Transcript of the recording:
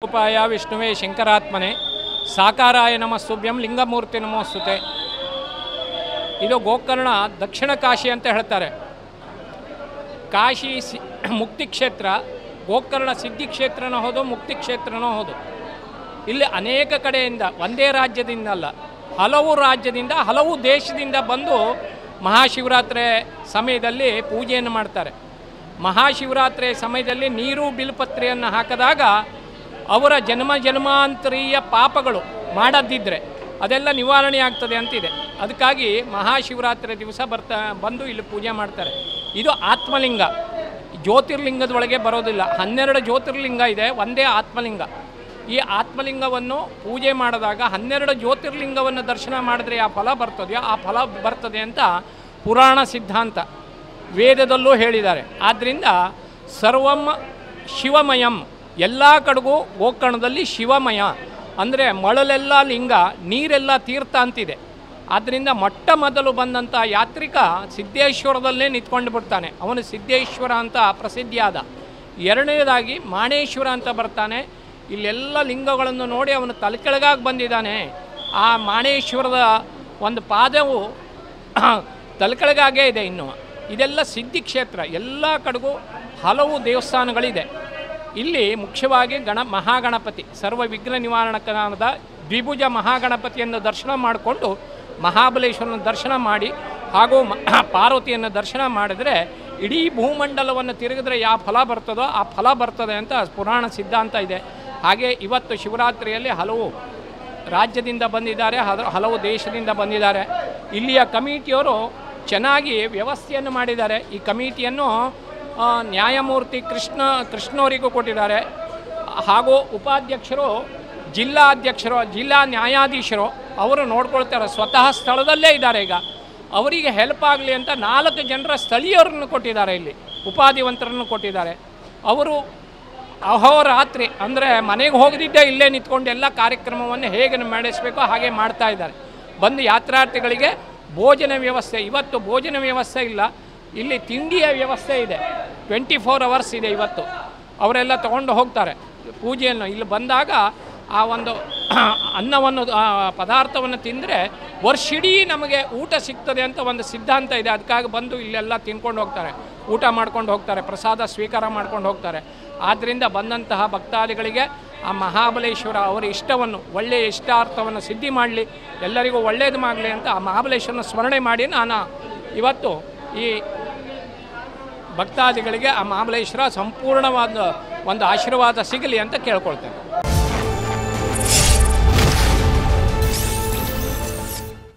ರೂಪಾಯ ವಿಷ್ಣುವೇ ಶಂಕರಾತ್ಮನೆ ಸಾಕಾರಾಯ ನಮಸ್ತುಭ್ಯಂ ಲಿಂಗಮೂರ್ತಿ ನಮೋಸ್ತುತೆ. ಇದು ಗೋಕರ್ಣ ದಕ್ಷಿಣ ಕಾಶಿ ಅಂತ ಹೇಳ್ತಾರೆ. ಕಾಶಿ ಮುಕ್ತಿ ಕ್ಷೇತ್ರ, ಗೋಕರ್ಣ ಸಿದ್ಧಿ ಕ್ಷೇತ್ರನೂ ಹೌದು, ಮುಕ್ತಿ ಕ್ಷೇತ್ರನೂ ಹೌದು. ಇಲ್ಲಿ ಅನೇಕ ಕಡೆಯಿಂದ, ಒಂದೇ ರಾಜ್ಯದಿಂದ ಅಲ್ಲ, ಹಲವು ರಾಜ್ಯದಿಂದ, ಹಲವು ದೇಶದಿಂದ ಬಂದು ಮಹಾಶಿವರಾತ್ರಿ ಸಮಯದಲ್ಲಿ ಪೂಜೆಯನ್ನು ಮಾಡ್ತಾರೆ. ಮಹಾಶಿವರಾತ್ರಿ ಸಮಯದಲ್ಲಿ ನೀರು ಬಿಲ್ಪತ್ರೆಯನ್ನು ಹಾಕಿದಾಗ ಅವರ ಜನ್ಮಾಂತರೀಯ ಪಾಪಗಳು ಮಾಡದಿದ್ದರೆ ಅದೆಲ್ಲ ನಿವಾರಣೆ ಆಗ್ತದೆ ಅಂತಿದೆ. ಅದಕ್ಕಾಗಿ ಮಹಾಶಿವರಾತ್ರಿ ದಿವಸ ಬಂದು ಇಲ್ಲಿ ಪೂಜೆ ಮಾಡ್ತಾರೆ. ಇದು ಆತ್ಮಲಿಂಗ, ಜ್ಯೋತಿರ್ಲಿಂಗದೊಳಗೆ ಬರೋದಿಲ್ಲ. 12 ಜ್ಯೋತಿರ್ಲಿಂಗ ಇದೆ, ಒಂದೇ ಆತ್ಮಲಿಂಗ. ಈ ಆತ್ಮಲಿಂಗವನ್ನು ಪೂಜೆ ಮಾಡಿದಾಗ 12 ಜ್ಯೋತಿರ್ಲಿಂಗವನ್ನು ದರ್ಶನ ಮಾಡಿದ್ರೆ ಯಾವ ಫಲ ಬರ್ತದೆಯೋ ಆ ಫಲ ಬರ್ತದೆ ಅಂತ ಪುರಾಣ ಸಿದ್ಧಾಂತ, ವೇದದಲ್ಲೂ ಹೇಳಿದ್ದಾರೆ. ಆದ್ದರಿಂದ ಸರ್ವಂ ಶಿವಮಯಂ, ಎಲ್ಲ ಕಡೆಗೂ ಗೋಕರ್ಣದಲ್ಲಿ ಶಿವಮಯ ಅಂದರೆ ಮಳಲೆಲ್ಲ ಲಿಂಗ, ನೀರೆಲ್ಲ ತೀರ್ಥ ಅಂತಿದೆ. ಆದ್ದರಿಂದ ಮೊಟ್ಟ ಮೊದಲು ಬಂದಂಥ ಯಾತ್ರಿಕ ಸಿದ್ದೇಶ್ವರದಲ್ಲೇ ನಿಂತ್ಕೊಂಡು ಬಿಡ್ತಾನೆ, ಅವನು ಸಿದ್ದೇಶ್ವರ ಅಂತ ಪ್ರಸಿದ್ಧಿಯಾದ. ಎರಡನೇದಾಗಿ ಮಾಣೇಶ್ವರ ಅಂತ ಬರ್ತಾನೆ. ಇಲ್ಲೆಲ್ಲ ಲಿಂಗಗಳನ್ನು ನೋಡಿ ಅವನು ತಲೆಕೆಳಗಾಗಿ ಬಂದಿದ್ದಾನೆ. ಆ ಮಾಣೇಶ್ವರದ ಒಂದು ಪಾದವು ತಲೆಕೆಳಗಾಗೇ ಇದೆ. ಇನ್ನು ಇದೆಲ್ಲ ಸಿದ್ಧಿ ಕ್ಷೇತ್ರ, ಎಲ್ಲ ಕಡೆಗೂ ಹಲವು ದೇವಸ್ಥಾನಗಳಿದೆ. ಇಲ್ಲಿ ಮುಖ್ಯವಾಗಿ ಮಹಾಗಣಪತಿ, ಸರ್ವ ವಿಘ್ನ ನಿವಾರಣಕನಾದ ದ್ವಿಭುಜ ಮಹಾಗಣಪತಿಯನ್ನು ದರ್ಶನ ಮಾಡಿಕೊಂಡು ಮಹಾಬಲೇಶ್ವರನ ದರ್ಶನ ಮಾಡಿ ಹಾಗೂ ಪಾರ್ವತಿಯನ್ನು ದರ್ಶನ ಮಾಡಿದರೆ ಇಡೀ ಭೂಮಂಡಲವನ್ನು ತಿರುಗಿದ್ರೆ ಯಾವ ಫಲ ಬರ್ತದೋ ಆ ಫಲ ಬರ್ತದೆ ಅಂತ ಪುರಾಣ ಸಿದ್ಧಾಂತ ಇದೆ. ಹಾಗೆ ಇವತ್ತು ಶಿವರಾತ್ರಿಯಲ್ಲಿ ಹಲವು ರಾಜ್ಯದಿಂದ ಬಂದಿದ್ದಾರೆ, ಹಲವು ದೇಶದಿಂದ ಬಂದಿದ್ದಾರೆ. ಇಲ್ಲಿಯ ಕಮಿಟಿಯವರು ಚೆನ್ನಾಗಿ ವ್ಯವಸ್ಥೆಯನ್ನು ಮಾಡಿದ್ದಾರೆ. ಈ ಕಮಿಟಿಯನ್ನು ನ್ಯಾಯಮೂರ್ತಿ ಕೃಷ್ಣವರಿಗೂ ಕೊಟ್ಟಿದ್ದಾರೆ. ಹಾಗೂ ಉಪಾಧ್ಯಕ್ಷರು, ಜಿಲ್ಲಾಧ್ಯಕ್ಷರು, ಜಿಲ್ಲಾ ನ್ಯಾಯಾಧೀಶರು ಅವರು ನೋಡ್ಕೊಳ್ತಾರೆ, ಸ್ವತಃ ಸ್ಥಳದಲ್ಲೇ ಇದ್ದಾರೆ. ಈಗ ಅವರಿಗೆ ಹೆಲ್ಪ್ ಆಗಲಿ ಅಂತ 4 ಜನರ ಸ್ಥಳೀಯರನ್ನು ಕೊಟ್ಟಿದ್ದಾರೆ, ಇಲ್ಲಿ ಉಪಾಧಿವಂತರನ್ನು ಕೊಟ್ಟಿದ್ದಾರೆ. ಅವರು ಅಹೋರಾತ್ರಿ ಅಂದರೆ ಮನೆಗೆ ಹೋಗದಿದ್ದೇ ಇಲ್ಲೇ ನಿಂತ್ಕೊಂಡು ಎಲ್ಲ ಕಾರ್ಯಕ್ರಮವನ್ನು ಹೇಗೆ ಮಾಡಿಸಬೇಕೋ ಹಾಗೆ ಮಾಡ್ತಾ ಇದ್ದಾರೆ. ಬಂದು ಯಾತ್ರಾರ್ಥಿಗಳಿಗೆ ಭೋಜನ ವ್ಯವಸ್ಥೆ, ಇವತ್ತು ಭೋಜನ ವ್ಯವಸ್ಥೆ ಇಲ್ಲ, ಇಲ್ಲಿ ತಿಂಡಿಯ ವ್ಯವಸ್ಥೆ ಇದೆ, 24 hours ಇದೆ. ಇವತ್ತು ಅವರೆಲ್ಲ ತಗೊಂಡು ಹೋಗ್ತಾರೆ ಪೂಜೆಯನ್ನು. ಇಲ್ಲಿ ಬಂದಾಗ ಆ ಒಂದು ಅನ್ನವನ್ನು ಪದಾರ್ಥವನ್ನು ತಿಂದರೆ ವರ್ಷಿಡೀ ನಮಗೆ ಊಟ ಸಿಗ್ತದೆ ಅಂತ ಒಂದು ಸಿದ್ಧಾಂತ ಇದೆ. ಅದಕ್ಕಾಗಿ ಬಂದು ಇಲ್ಲೆಲ್ಲ ತಿನ್ಕೊಂಡು ಹೋಗ್ತಾರೆ, ಊಟ ಮಾಡ್ಕೊಂಡು ಹೋಗ್ತಾರೆ, ಪ್ರಸಾದ ಸ್ವೀಕಾರ ಮಾಡ್ಕೊಂಡು ಹೋಗ್ತಾರೆ. ಆದ್ದರಿಂದ ಬಂದಂತಹ ಭಕ್ತಾದಿಗಳಿಗೆ ಆ ಮಹಾಬಲೇಶ್ವರ ಅವರ ಇಷ್ಟವನ್ನು, ಒಳ್ಳೆಯ ಇಷ್ಟಾರ್ಥವನ್ನು ಸಿದ್ಧಿ ಮಾಡಲಿ, ಎಲ್ಲರಿಗೂ ಒಳ್ಳೆಯದು ಮಾಡಲಿ ಅಂತ ಆ ಮಹಾಬಲೇಶ್ವರನ ಸ್ಮರಣೆ ಮಾಡಿ ನಾನು ಇವತ್ತು ಈ ಭಕ್ತಾದಿಗಳಿಗೆ ಆ ಮಹಾಬಲೇಶ್ವರ ಸಂಪೂರ್ಣವಾದ ಒಂದು ಆಶೀರ್ವಾದ ಸಿಗಲಿ ಅಂತ ಕೇಳ್ಕೊಳ್ತೇನೆ.